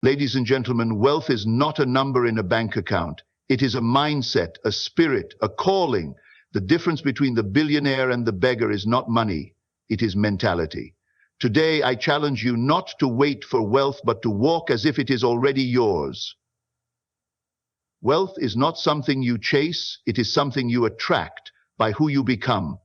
Ladies and gentlemen, wealth is not a number in a bank account. It is a mindset, a spirit, a calling. The difference between the billionaire and the beggar is not money, it is mentality. Today, I challenge you not to wait for wealth, but to walk as if it is already yours. Wealth is not something you chase, it is something you attract by who you become.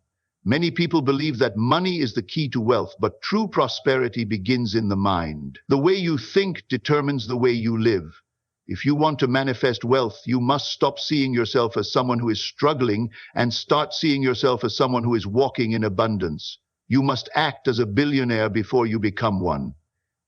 Many people believe that money is the key to wealth, but true prosperity begins in the mind. The way you think determines the way you live. If you want to manifest wealth, you must stop seeing yourself as someone who is struggling and start seeing yourself as someone who is walking in abundance. You must act as a billionaire before you become one.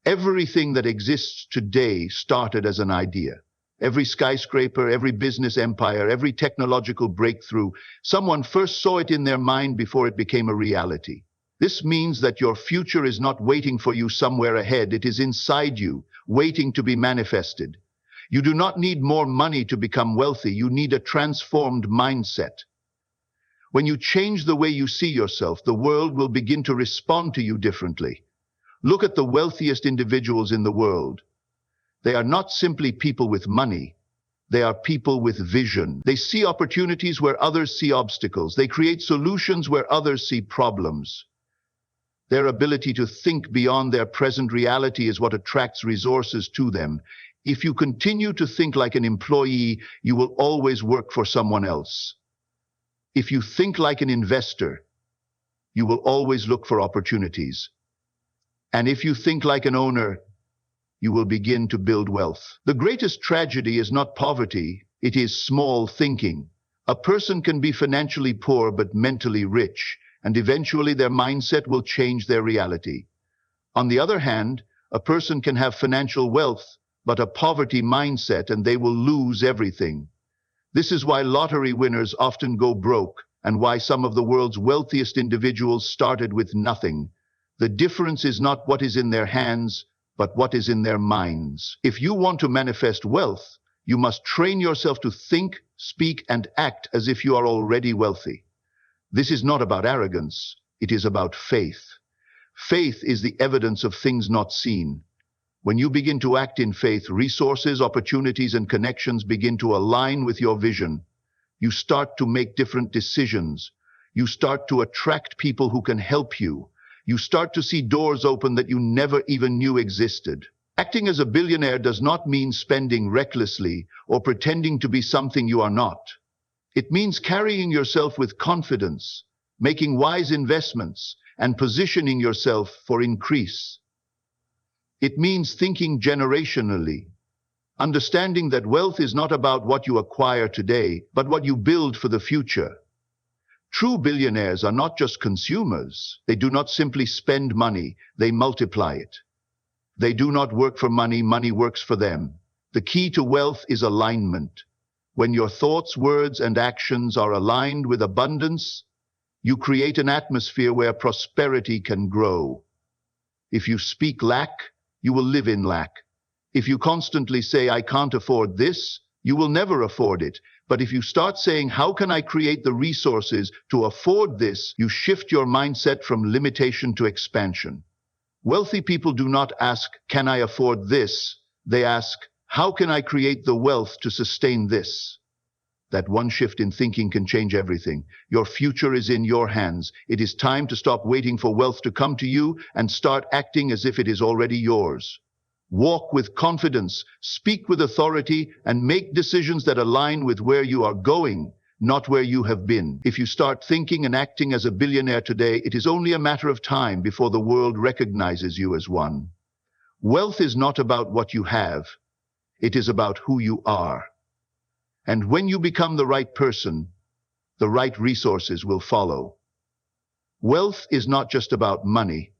Everything that exists today started as an idea. Every skyscraper, every business empire, every technological breakthrough, someone first saw it in their mind before it became a reality. This means that your future is not waiting for you somewhere ahead. It is inside you, waiting to be manifested. You do not need more money to become wealthy. You need a transformed mindset. When you change the way you see yourself, the world will begin to respond to you differently. Look at the wealthiest individuals in the world. They are not simply people with money. They are people with vision. They see opportunities where others see obstacles. They create solutions where others see problems. Their ability to think beyond their present reality is what attracts resources to them. If you continue to think like an employee, you will always work for someone else. If you think like an investor, you will always look for opportunities. And if you think like an owner, you will begin to build wealth. The greatest tragedy is not poverty, it is small thinking. A person can be financially poor but mentally rich, and eventually their mindset will change their reality. On the other hand, a person can have financial wealth but a poverty mindset, and they will lose everything. This is why lottery winners often go broke, and why some of the world's wealthiest individuals started with nothing. The difference is not what is in their hands, but what is in their minds. If you want to manifest wealth, you must train yourself to think, speak, and act as if you are already wealthy. This is not about arrogance, it is about faith. Faith is the evidence of things not seen. When you begin to act in faith, resources, opportunities, and connections begin to align with your vision. You start to make different decisions. You start to attract people who can help you. You start to see doors open that you never even knew existed. Acting as a billionaire does not mean spending recklessly or pretending to be something you are not. It means carrying yourself with confidence, making wise investments, and positioning yourself for increase. It means thinking generationally, understanding that wealth is not about what you acquire today, but what you build for the future. True billionaires are not just consumers. They do not simply spend money, they multiply it. They do not work for money, money works for them. The key to wealth is alignment. When your thoughts, words, and actions are aligned with abundance, you create an atmosphere where prosperity can grow. If you speak lack, you will live in lack. If you constantly say, "I can't afford this," you will never afford it. But if you start saying, "How can I create the resources to afford this?" you shift your mindset from limitation to expansion. Wealthy people do not ask, "Can I afford this?" They ask, "How can I create the wealth to sustain this?" That one shift in thinking can change everything. Your future is in your hands. It is time to stop waiting for wealth to come to you and start acting as if it is already yours. Walk with confidence, speak with authority, and make decisions that align with where you are going, not where you have been. If you start thinking and acting as a billionaire today, it is only a matter of time before the world recognizes you as one. Wealth is not about what you have. It is about who you are. And when you become the right person, the right resources will follow. Wealth is not just about money.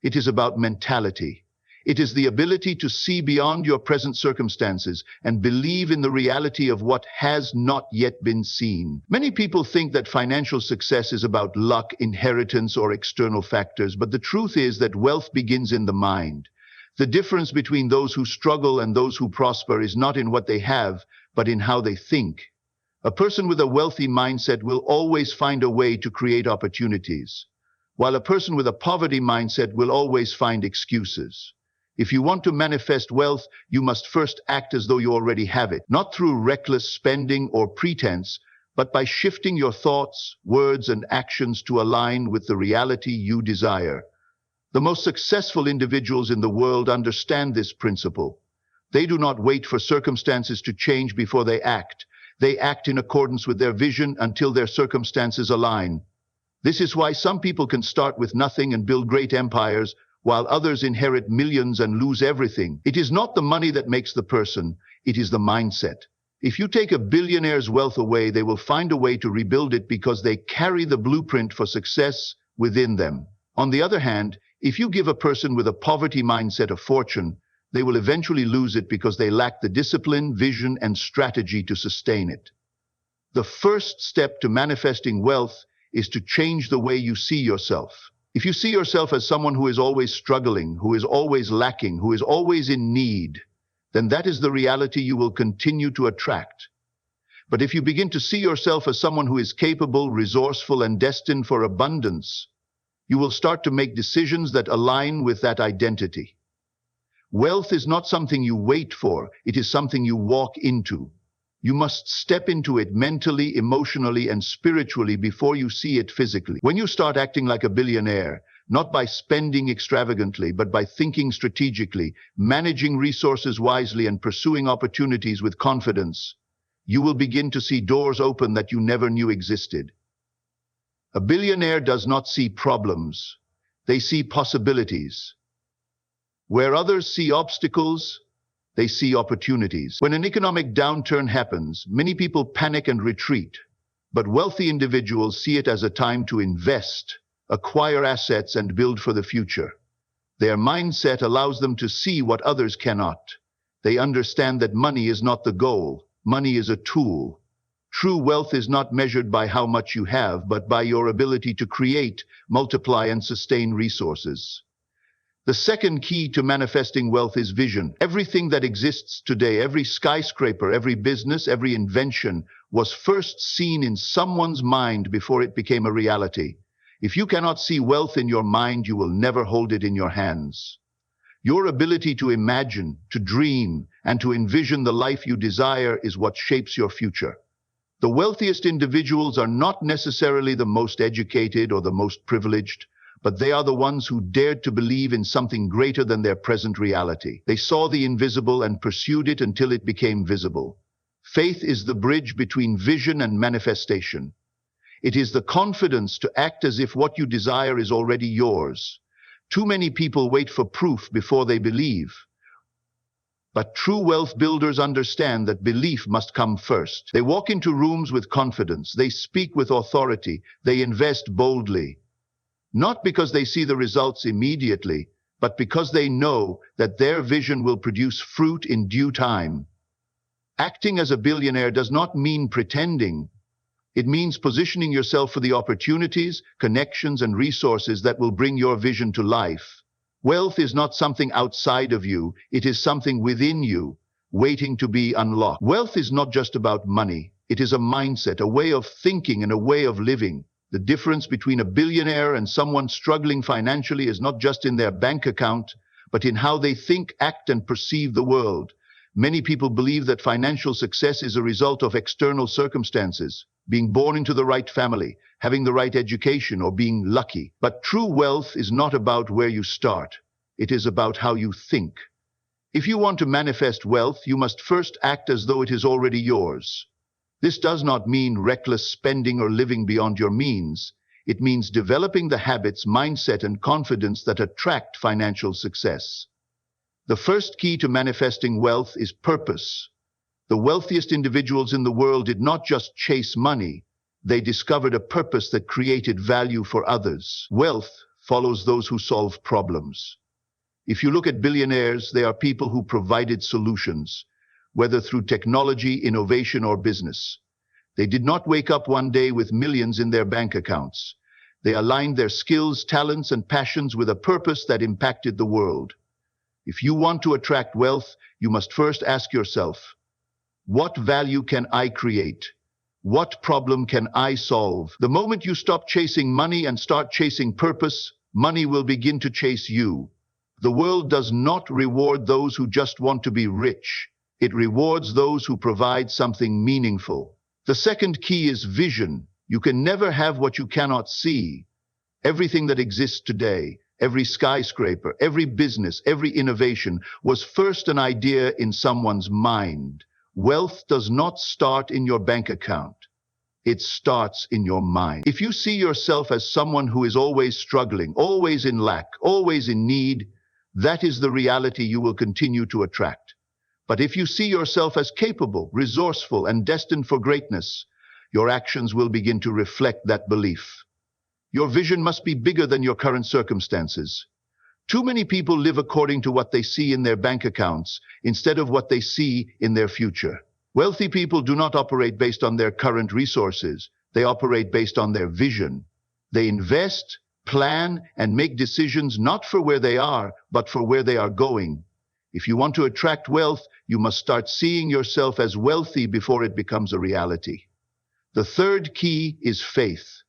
It is about mentality. It is the ability to see beyond your present circumstances and believe in the reality of what has not yet been seen. Many people think that financial success is about luck, inheritance, or external factors, but the truth is that wealth begins in the mind. The difference between those who struggle and those who prosper is not in what they have, but in how they think. A person with a wealthy mindset will always find a way to create opportunities, while a person with a poverty mindset will always find excuses. If you want to manifest wealth, you must first act as though you already have it, not through reckless spending or pretense, but by shifting your thoughts, words, and actions to align with the reality you desire. The most successful individuals in the world understand this principle. They do not wait for circumstances to change before they act. They act in accordance with their vision until their circumstances align. This is why some people can start with nothing and build great empires, while others inherit millions and lose everything. It is not the money that makes the person, it is the mindset. If you take a billionaire's wealth away, they will find a way to rebuild it because they carry the blueprint for success within them. On the other hand, if you give a person with a poverty mindset a fortune, they will eventually lose it because they lack the discipline, vision, and strategy to sustain it. The first step to manifesting wealth is to change the way you see yourself. If you see yourself as someone who is always struggling, who is always lacking, who is always in need, then that is the reality you will continue to attract. But if you begin to see yourself as someone who is capable, resourceful, and destined for abundance, you will start to make decisions that align with that identity. Wealth is not something you wait for, it is something you walk into. You must step into it mentally, emotionally, and spiritually before you see it physically. When you start acting like a billionaire, not by spending extravagantly, but by thinking strategically, managing resources wisely, and pursuing opportunities with confidence, you will begin to see doors open that you never knew existed. A billionaire does not see problems, they see possibilities. Where others see obstacles, they see opportunities. When an economic downturn happens, many people panic and retreat, but wealthy individuals see it as a time to invest, acquire assets, and build for the future. Their mindset allows them to see what others cannot. They understand that money is not the goal, money is a tool. True wealth is not measured by how much you have, but by your ability to create, multiply, and sustain resources. The second key to manifesting wealth is vision. Everything that exists today, every skyscraper, every business, every invention, was first seen in someone's mind before it became a reality. If you cannot see wealth in your mind, you will never hold it in your hands. Your ability to imagine, to dream, and to envision the life you desire is what shapes your future. The wealthiest individuals are not necessarily the most educated or the most privileged, but they are the ones who dared to believe in something greater than their present reality. They saw the invisible and pursued it until it became visible. Faith is the bridge between vision and manifestation. It is the confidence to act as if what you desire is already yours. Too many people wait for proof before they believe. But true wealth builders understand that belief must come first. They walk into rooms with confidence. They speak with authority. They invest boldly. Not because they see the results immediately, but because they know that their vision will produce fruit in due time. Acting as a billionaire does not mean pretending. It means positioning yourself for the opportunities, connections, and resources that will bring your vision to life. Wealth is not something outside of you, it is something within you, waiting to be unlocked. Wealth is not just about money, it is a mindset, a way of thinking, and a way of living. The difference between a billionaire and someone struggling financially is not just in their bank account, but in how they think, act, and perceive the world. Many people believe that financial success is a result of external circumstances, being born into the right family, having the right education, or being lucky. But true wealth is not about where you start. It is about how you think. If you want to manifest wealth, you must first act as though it is already yours. This does not mean reckless spending or living beyond your means. It means developing the habits, mindset, and confidence that attract financial success. The first key to manifesting wealth is purpose. The wealthiest individuals in the world did not just chase money. They discovered a purpose that created value for others. Wealth follows those who solve problems. If you look at billionaires, they are people who provided solutions, whether through technology, innovation, or business. They did not wake up one day with millions in their bank accounts. They aligned their skills, talents, and passions with a purpose that impacted the world. If you want to attract wealth, you must first ask yourself, what value can I create? What problem can I solve? The moment you stop chasing money and start chasing purpose, money will begin to chase you. The world does not reward those who just want to be rich. It rewards those who provide something meaningful. The second key is vision. You can never have what you cannot see. Everything that exists today, every skyscraper, every business, every innovation was first an idea in someone's mind. Wealth does not start in your bank account. It starts in your mind. If you see yourself as someone who is always struggling, always in lack, always in need, that is the reality you will continue to attract. But if you see yourself as capable, resourceful, and destined for greatness, your actions will begin to reflect that belief. Your vision must be bigger than your current circumstances. Too many people live according to what they see in their bank accounts instead of what they see in their future. Wealthy people do not operate based on their current resources. They operate based on their vision. They invest, plan, and make decisions not for where they are, but for where they are going. If you want to attract wealth, you must start seeing yourself as wealthy before it becomes a reality. The third key is faith.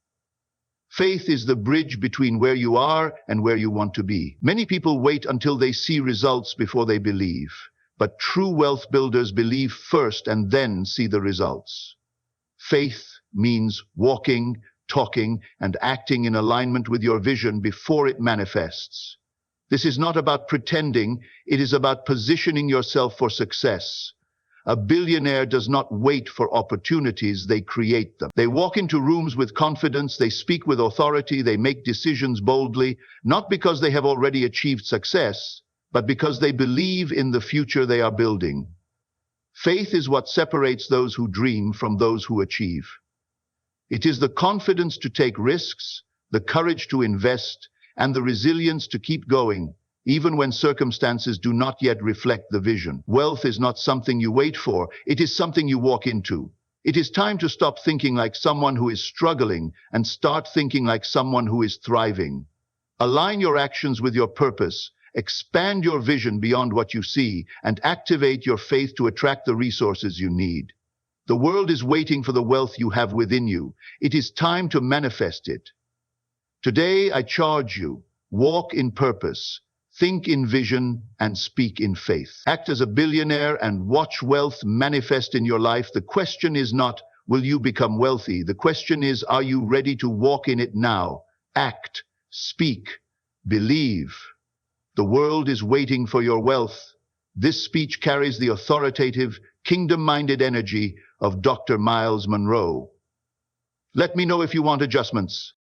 Faith is the bridge between where you are and where you want to be. Many people wait until they see results before they believe. But true wealth builders believe first and then see the results. Faith means walking, talking, and acting in alignment with your vision before it manifests. This is not about pretending, it is about positioning yourself for success. A billionaire does not wait for opportunities, they create them. They walk into rooms with confidence, they speak with authority, they make decisions boldly, not because they have already achieved success, but because they believe in the future they are building. Faith is what separates those who dream from those who achieve. It is the confidence to take risks, the courage to invest, and the resilience to keep going, even when circumstances do not yet reflect the vision. Wealth is not something you wait for, it is something you walk into. It is time to stop thinking like someone who is struggling and start thinking like someone who is thriving. Align your actions with your purpose, expand your vision beyond what you see, and activate your faith to attract the resources you need. The world is waiting for the wealth you have within you. It is time to manifest it. Today, I charge you, walk in purpose, think in vision, and speak in faith. Act as a billionaire and watch wealth manifest in your life. The question is not, will you become wealthy? The question is, are you ready to walk in it now? Act, speak, believe. The world is waiting for your wealth. This speech carries the authoritative, kingdom-minded energy of Dr. Miles Monroe. Let me know if you want adjustments.